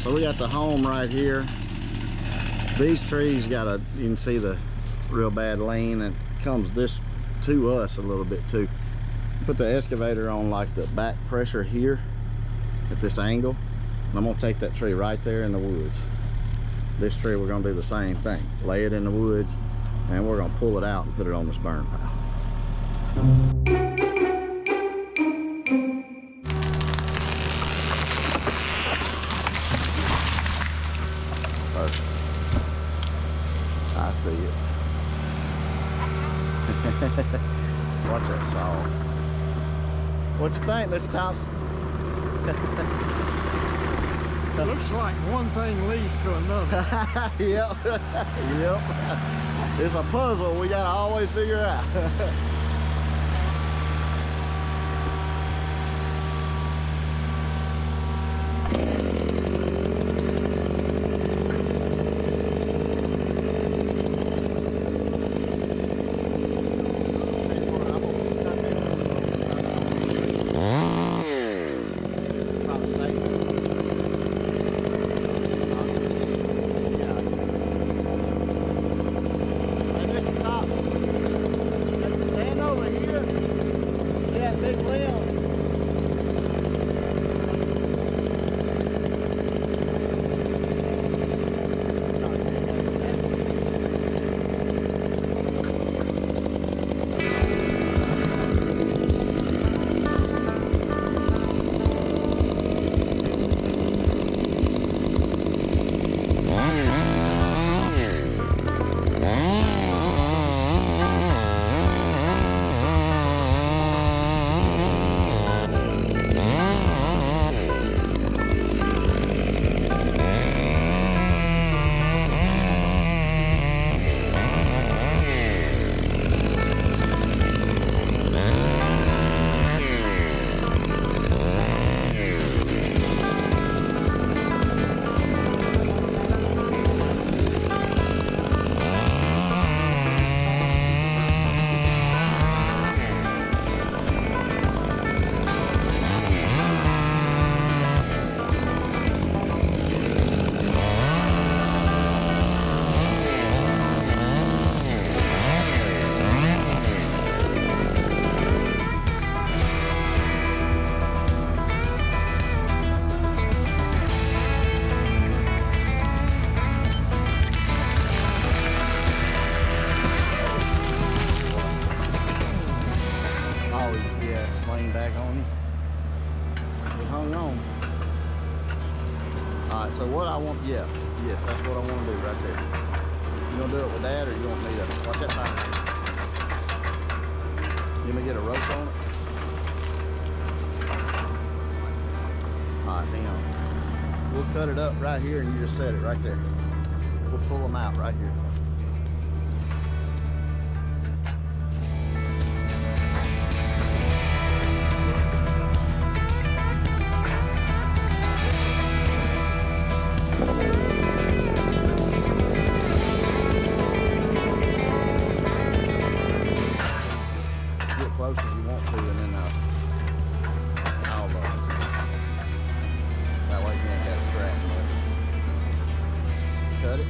So we got the home right here. These trees got a, you can see the real bad lean, and it comes this to us a little bit too. Put the excavator on like the back pressure here at this angle, and I'm gonna take that tree right there in the woods. This tree, we're gonna do the same thing. Lay it in the woods, and we're gonna pull it out and put it on this burn pile. Perfect. I see it. Watch that saw. What you think, Mr. Thompson? It looks like one thing leads to another. Yep. Yep. It's a puzzle we gotta always figure out. So what I want, yes, that's what I want to do right there. You gonna do it with that, or you want me to watch that time? You gonna get a rope on it? All right, hang on. We'll cut it up right here, and you just set it right there. We'll pull them out right here. Close as you want to, and then I'll that way you ain't got to scratch much. Cut it.